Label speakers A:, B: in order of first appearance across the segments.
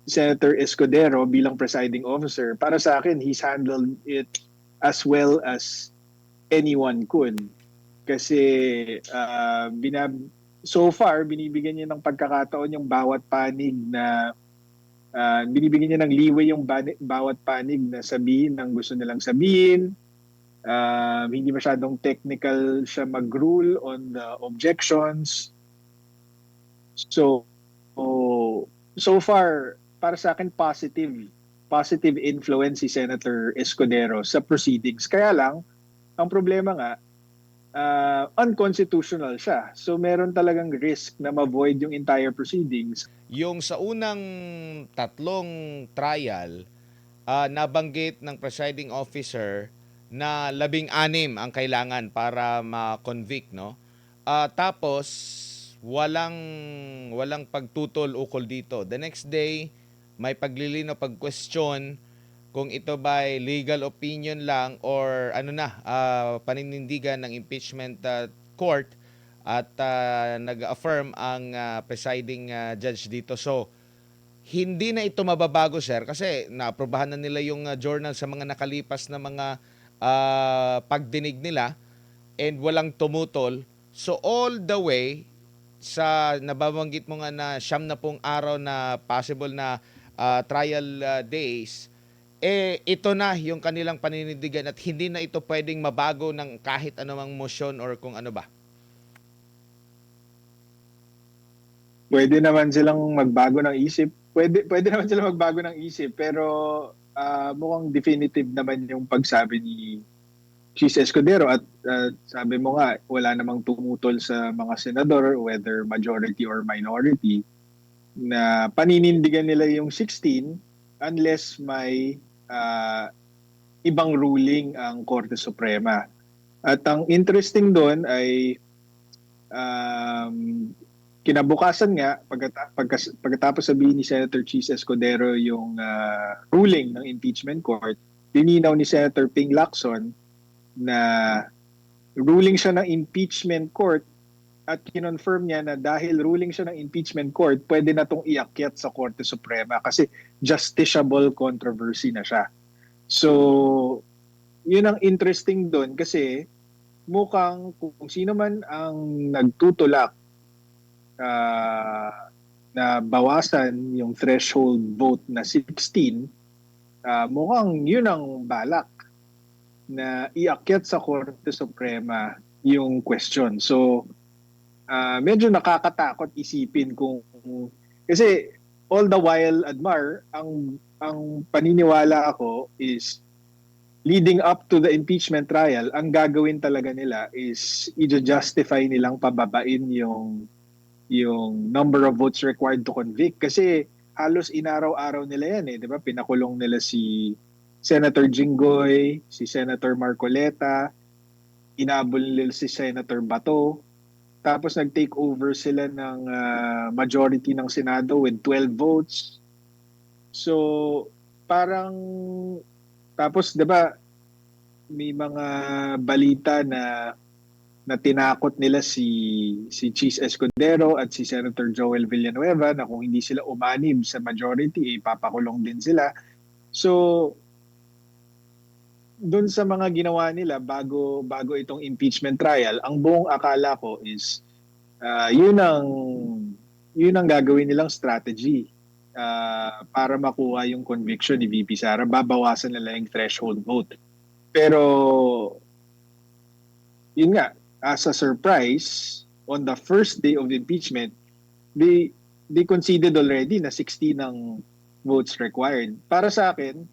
A: Senator Escudero bilang presiding officer, para sa akin, he's handled it as well as anyone could. Kasi so far, binibigyan niya ng pagkakataon yung bawat panig na binibigyan niya ng leeway yung bawat panig na sabihin ng gusto nilang sabihin. Hindi masyadong technical siya mag-rule on the objections. So, so far, para sa akin, positive influence si Senator Escudero sa proceedings. Kaya lang, ang problema nga, unconstitutional siya. So meron talagang risk na ma-void yung entire proceedings.
B: Yung sa unang tatlong trial, nabanggit ng presiding officer na 16 ang kailangan para ma-convict, no? Tapos walang walang pagtutol ukol dito. The next day, may paglilinaw, pag-question kung ito ba ay legal opinion lang or ano na, paninindigan ng impeachment court, at nag-affirm ang presiding judge dito. So, hindi na ito mababago, sir, kasi naaprobahan na nila yung journal sa mga nakalipas na mga pagdinig nila and walang tumutol. So all the way sa nababanggit mo nga na 70 araw na possible na trial days, ito na yung kanilang paninindigan at hindi na ito pwedeng mabago ng kahit anumang motion or kung ano ba.
A: Pwede naman silang magbago ng isip. Pwede naman silang magbago ng isip, pero mukhang definitive naman yung pagsabi ni Chis Escudero at sabi mo nga, wala namang tumutol sa mga senador, whether majority or minority, na paninindigan nila yung 16 unless may ibang ruling ang Korte Suprema. At ang interesting doon ay um, kinabukasan nga, pagkatapos sabihin ni Senator Chis Escudero yung ruling ng impeachment court, lininaw ni Senator Ping Lacson na ruling siya ng impeachment court at kinonfirm niya na dahil ruling siya ng impeachment court, pwede na itong iakyat sa Korte Suprema kasi justiciable controversy na siya. So, yun ang interesting doon kasi mukhang kung sino man ang nagtutulak na bawasan yung threshold vote na 16, mukhang yun ang balak na iakyat sa Korte Suprema yung question. So, medyo nakakatakot isipin kung kasi all the while, Admar, ang paniniwala ako is leading up to the impeachment trial, ang gagawin talaga nila is i-justify nilang pababain yung number of votes required to convict kasi halos inaraw-araw nila yan eh, 'di ba? Pinakulong nila si Senator Jinggoy, si Senator Marcoleta, inabol nila si Senator Bato, tapos nag-take over sila ng majority ng Senado with 12 votes. So, parang tapos 'di ba may mga balita na tinakot nila si Chis Escudero at si Senator Joel Villanueva na kung hindi sila umanib sa majority, ipapakulong din sila. So, doon sa mga ginawa nila bago itong impeachment trial, ang buong akala ko is uh, yun ang yun ang gagawin nilang strategy para makuha yung conviction ni VP Sara. Babawasan nila yung threshold vote. Pero yun nga, as a surprise, on the first day of the impeachment, they conceded already na 16 ang votes required. Para sa akin,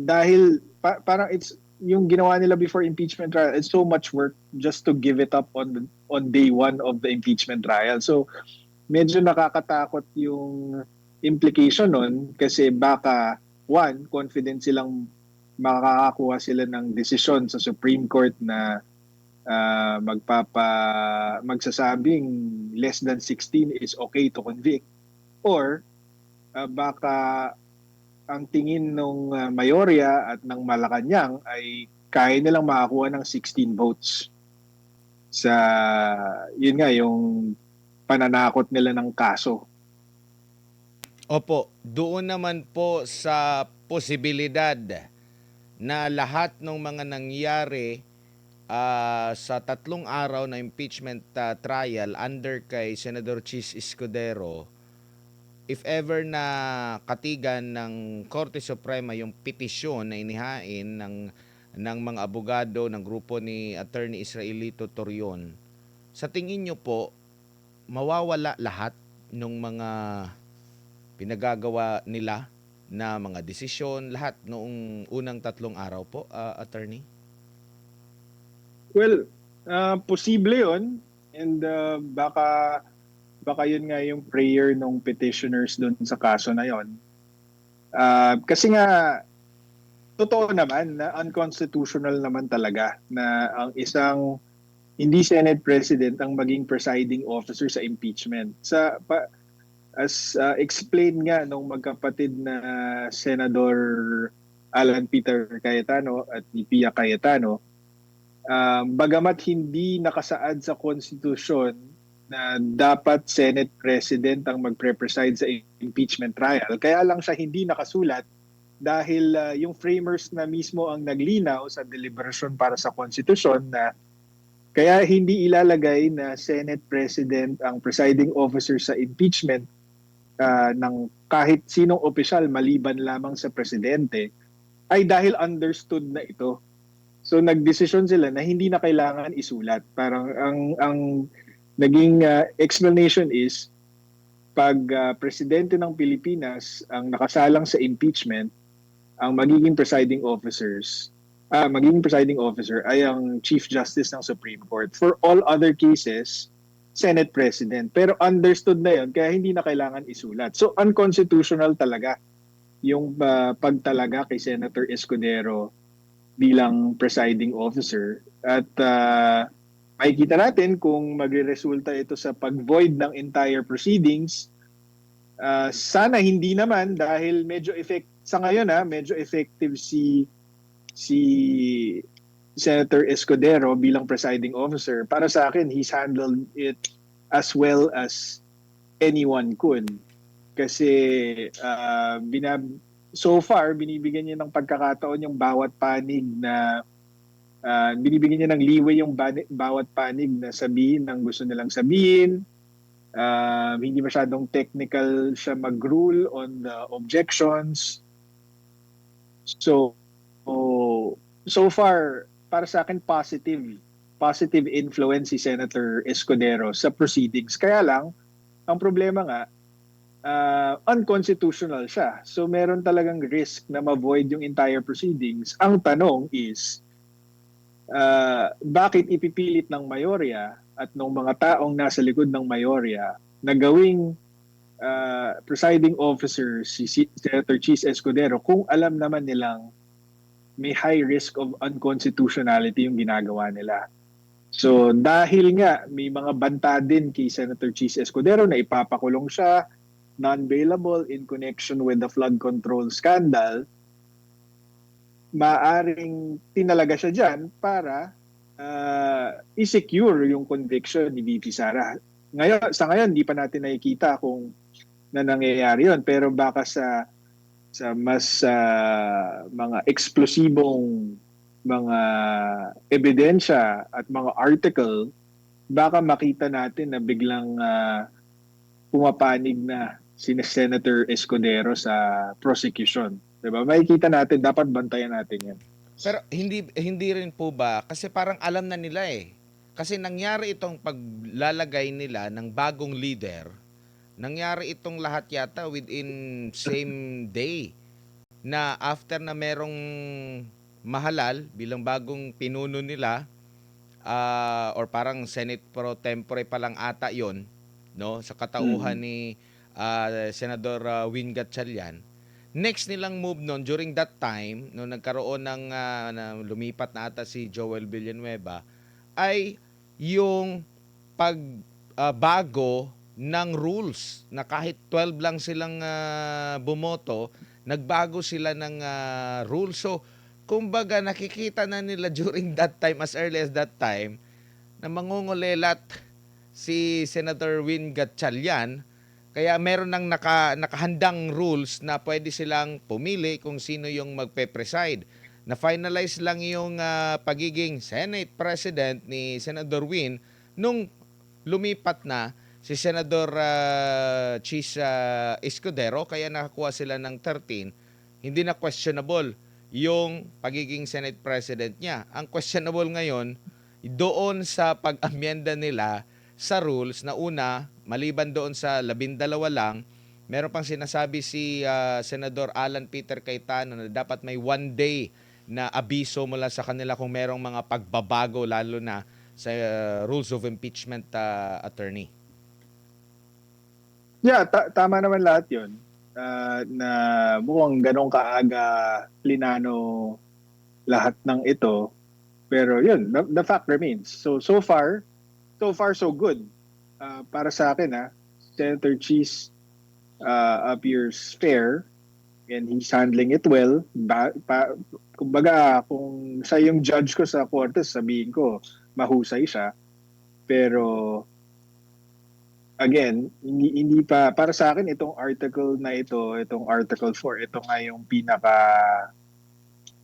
A: dahil parang it's yung ginawa nila before impeachment trial, it's so much work just to give it up on day one of the impeachment trial. So medyo nakakatakot yung implication nun kasi baka one, confident silang makakakuha sila ng desisyon sa Supreme Court na magsasabing less than 16 is okay to convict, or baka ang tingin ng mayorya at ng Malacanang ay kaya nilang makakuha ng 16 votes sa yun nga yung pananakot nila ng kaso.
B: Opo, doon naman po sa posibilidad na lahat ng mga nangyari sa 3 araw na impeachment trial under kay Senador Chis Escudero, if ever na katigan ng Korte Suprema yung petisyon na inihain ng mga abogado ng grupo ni Attorney Israelito Torion, sa tingin nyo po, mawawala lahat ng mga pinagagawa nila na mga desisyon, lahat noong unang 3 araw po, attorney?
A: Well, posible yon, and baka yun nga yung prayer ng petitioners doon sa kaso na yon. Kasi nga, totoo naman na unconstitutional naman talaga na ang isang hindi Senate President ang maging presiding officer sa impeachment. As explained nga nung magkapatid na Senador Alan Peter Cayetano at ni Pia Cayetano, bagamat hindi nakasaad sa konstitusyon na dapat Senate President ang magpre-preside sa impeachment trial, kaya lang siya hindi nakasulat dahil yung framers na mismo ang naglinaw sa deliberasyon para sa konstitusyon na kaya hindi ilalagay na Senate President ang presiding officer sa impeachment ng kahit sinong opisyal maliban lamang sa presidente ay dahil understood na ito. So nagdesisyon sila na hindi na kailangan isulat. Parang ang naging explanation is pag presidente ng Pilipinas ang nakasalang sa impeachment, ang magiging presiding officer ay ang Chief Justice ng Supreme Court. For all other cases, Senate President. Pero understood na yun, kaya hindi na kailangan isulat. So unconstitutional talaga yung pagtalaga kay Senator Escudero bilang presiding officer. At makikita natin kung magre-resulta ito sa pag-void ng entire proceedings. Sana hindi naman dahil medyo medyo effective si Senator Escudero bilang presiding officer. Para sa akin, he's handled it as well as anyone could. Kasi so far, binibigyan niya ng pagkakataon yung bawat panig na binibigyan niya ng leeway yung bawat panig na sabihin ng gusto nilang sabihin. Hindi masyadong technical siya mag-rule on the objections. So far, para sa akin, positive influence si Senator Escudero sa proceedings. Kaya lang, ang problema nga, unconstitutional siya. So meron talagang risk na ma-void yung entire proceedings. Ang tanong is, bakit ipipilit ng mayorya at ng mga taong nasa likod ng mayorya na gawing presiding officer si Senator Chis Escudero kung alam naman nilang may high risk of unconstitutionality yung ginagawa nila. So dahil nga may mga banta din kay Senator Chis Escudero na ipapakulong siya, non-bailable in connection with the flood control scandal, maaring tinalaga siya dyan para i-secure yung conviction ni VP Sara. Sa ngayon, di pa natin nakikita kung na nangyayari yun. Pero baka sa mas mga eksplosibong mga ebidensya at mga article, baka makita natin na biglang pumapanig na si Senator Escudero sa prosecution. Diba? Makikita natin, dapat bantayan natin yan.
B: Pero hindi rin po ba, kasi parang alam na nila eh. Kasi nangyari itong paglalagay nila ng bagong leader, nangyari itong lahat yata within same day, na after na merong mahalal bilang bagong pinuno nila, or parang Senate pro tempore pa lang ata yon, no, sa katauhan ni Senador Win Gatchalian. Next nilang move noon during that time, no, nagkaroon ng na lumipat na ata si Joel Villanueva, ay yung pagbago ng rules na kahit 12 lang silang bumoto, nagbago sila ng rules. So kumbaga nakikita na nila during that time, as early as that time, na mangungulelat si Senator Win Gatchalian Kaya meron ng nakahandang rules na pwede silang pumili kung sino yung magpe-preside. Na-finalize lang yung pagiging Senate President ni Senador Win nung lumipat na si Senador Chis Escudero, kaya nakakuha sila ng 13. Hindi na questionable yung pagiging Senate President niya. Ang questionable ngayon doon sa pag-amyenda nila sa rules na una, maliban doon sa 12 lang, meron pang sinasabi si Senador Alan Peter Cayetano na dapat may 1 day na abiso mula sa kanila kung merong mga pagbabago, lalo na sa rules of impeachment, attorney.
A: Yeah, tama naman lahat yun. Na mukhang ganong kaaga linano lahat ng ito. Pero yun, the fact remains. So far so good. Para sa akin, Senator Cheese appears fair and he's handling it well. Kumbaga, kung siya yung judge ko sa korte, sabihin ko, mahusay siya. Pero again, hindi pa para sa akin itong article na itong Article 4, ito nga yung pinaka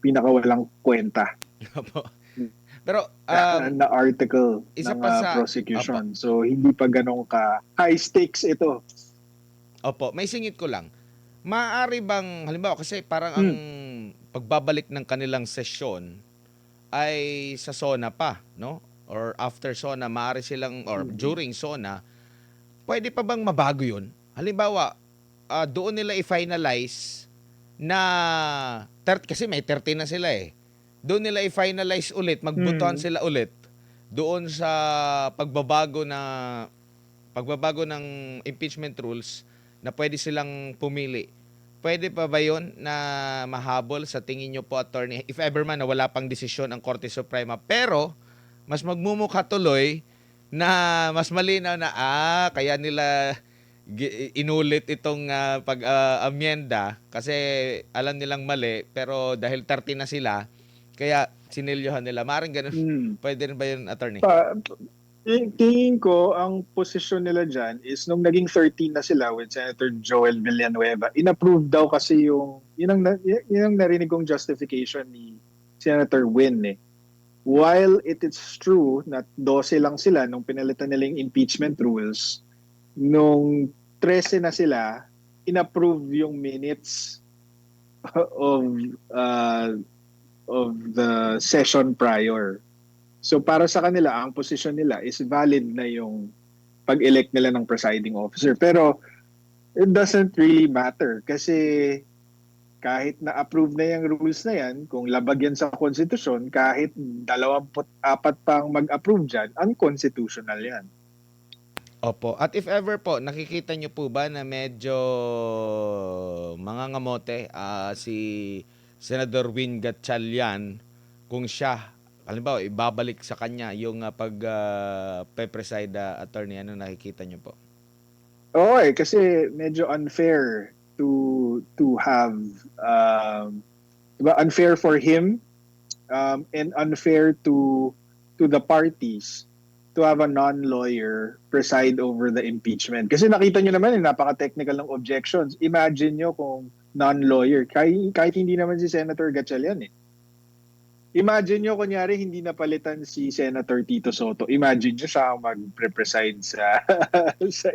A: walang kwenta
B: Pero
A: na article
B: isa
A: ng
B: pa sa
A: prosecution. So hindi pa ganun ka high stakes ito.
B: Opo, may singit ko lang. Maaari bang, halimbawa, kasi parang ang pagbabalik ng kanilang sesyon ay sa SONA pa, no? Or after SONA, maaari silang, or during SONA, pwede pa bang mabago yun? Halimbawa, doon nila i-finalize na, kasi may 30 na sila eh. Doon nila i-finalize ulit, magbotohan sila ulit doon sa pagbabago ng impeachment rules na pwede silang pumili. Pwede pa ba yun na mahabol sa tingin nyo po, attorney? If ever man na wala pang desisyon ang Korte Suprema, pero mas magmumukha tuloy na mas malinaw na kaya nila inulit itong pag-amyenda kasi alam nilang mali, pero dahil 30 na sila, kaya sinilyohan nila. Maring ganun. Pwede rin ba yun, attorney?
A: Tingin ko, ang posisyon nila dyan is nung naging 13 na sila with Senator Joel Villanueva, inapprove daw kasi yun ang narinig kong justification ni Senator Win eh. While it is true na 12 lang sila nung pinalitan nila yung impeachment rules, nung 13 na sila, inapprove yung minutes of the session prior. So para sa kanila, ang posisyon nila is valid na yung pag-elect nila ng presiding officer. Pero it doesn't really matter kasi kahit na-approve na yung rules na yan, kung labag yan sa konstitusyon, kahit 24 pang mag-approve dyan, unconstitutional yan.
B: Opo. At if ever po, nakikita nyo po ba na medyo mangangamote si Senador Win Gatchalian kung siya, halimbawa, ibabalik sa kanya yung pag-preside, attorney, ano nakikita nyo po?
A: Oo kasi medyo unfair to have unfair for him and unfair to the parties to have a non-lawyer preside over the impeachment. Kasi nakita nyo naman, napaka-technical ng objections. Imagine nyo kung non-lawyer, kahit hindi naman si Senator Gatchalian eh. Imagine nyo, kunyari, hindi napalitan si Senator Tito Soto. Imagine nyo siya mag-preside sa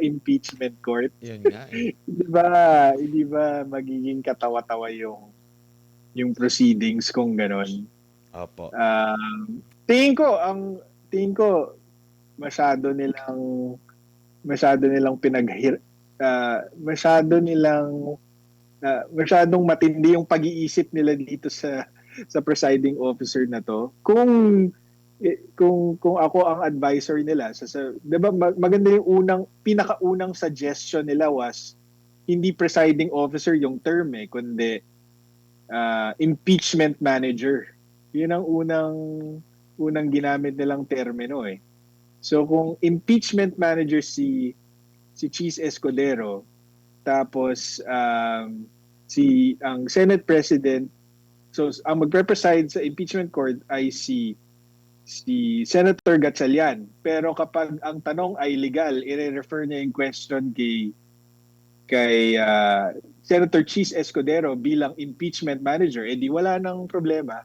A: impeachment court.
B: Yun nga eh.
A: Hindi ba magiging katawa-tawa yung proceedings kung ganon?
B: Opo.
A: Tingin ko masyado masyadong matindi yung pag-iisip nila dito sa presiding officer na to. Kung ako ang advisor nila, 'di ba maganda yung pinakaunang suggestion nila was hindi presiding officer yung term kundi impeachment manager. Yun ang unang ginamit nilang termino eh. So kung impeachment manager si Chis Escudero, tapos ang Senate President, so ang magre-preside sa impeachment court ay si Senator Gatchalian. Pero kapag ang tanong ay legal, i-refer niya yung question kay Senator Cheese Escudero bilang impeachment manager, eh di wala nang problema.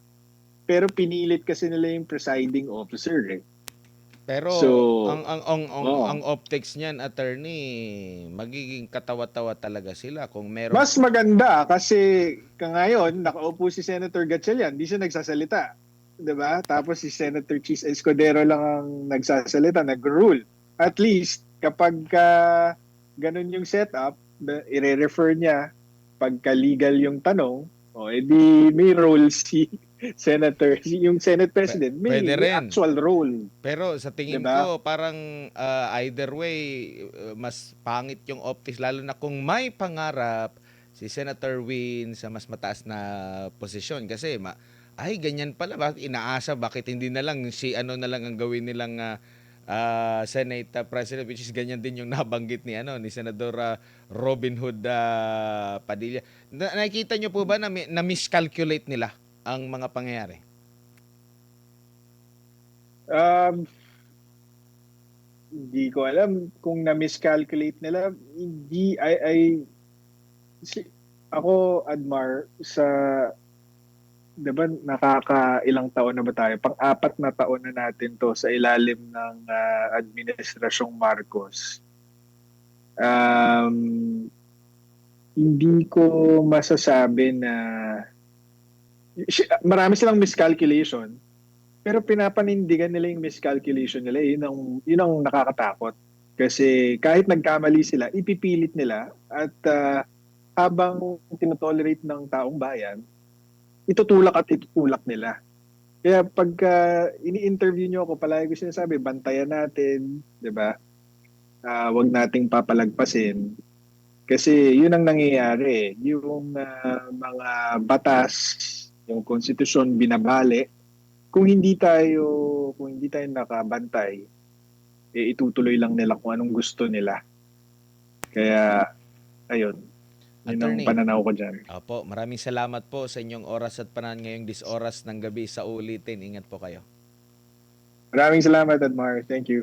A: Pero pinilit kasi nila yung presiding officer eh.
B: Pero
A: So,
B: ang
A: oh,
B: optics niyan, attorney, magiging katawa-tawa talaga sila kung merong
A: mas maganda kasi ngayon nakaupo si Senator Gatchalian, di siya nagsasalita. 'Di ba? Tapos si Senator Cheese Escudero lang ang nagsasalita, nag-rule. At least kapag ganun yung setup, i-refer niya pagka legal yung tanong, o edi may role si Senator, yung Senate President,
B: pwede
A: may
B: rin.
A: actual role,
B: Pero sa
A: 'di
B: tingin
A: ba?
B: ko parang either way mas pangit yung optics lalo na kung may pangarap si Senator Win sa mas mataas na posisyon kasi ay ganyan pala bakit inaasa bakit hindi na lang si ano na lang ang gawin nilang Senate President which is ganyan din yung nabanggit ni ni Senador Robin Hood Padilla. Nakikita niyo po ba na miscalculate nila ang mga pangyayari?
A: Um, Hindi ko alam kung na-miscalculate nila. Hindi, si, ako, Admar, sa, di ba, nakakailang taon na ba tayo? Pang-apat na taon na natin to sa ilalim ng Administrasyong Marcos. Um, Hindi ko masasabi na, marami silang miscalculation, pero pinapanindigan nila yung miscalculation nila. Yun ang nakakatakot. Kasi kahit nagkamali sila, ipipilit nila at habang tinotolerate ng taong bayan, itutulak at itutulak nila. Kaya pagka ini-interview nyo ako, palagi ko sinasabi, bantayan natin, di ba? Wag nating papalagpasin. Kasi yun ang nangyayari. Yung mga batas, yung konstitusyon binabali, kung hindi tayo nakabantay, eh, itutuloy lang nila kung anong gusto nila. Kaya, ayun, yun ang
B: Attorney,
A: pananaw ko dyan.
B: opo, maraming salamat po sa inyong oras at panahon ngayong oras ng gabi sa ulitin. Ingat po kayo.
A: Maraming salamat, Admar. Thank you.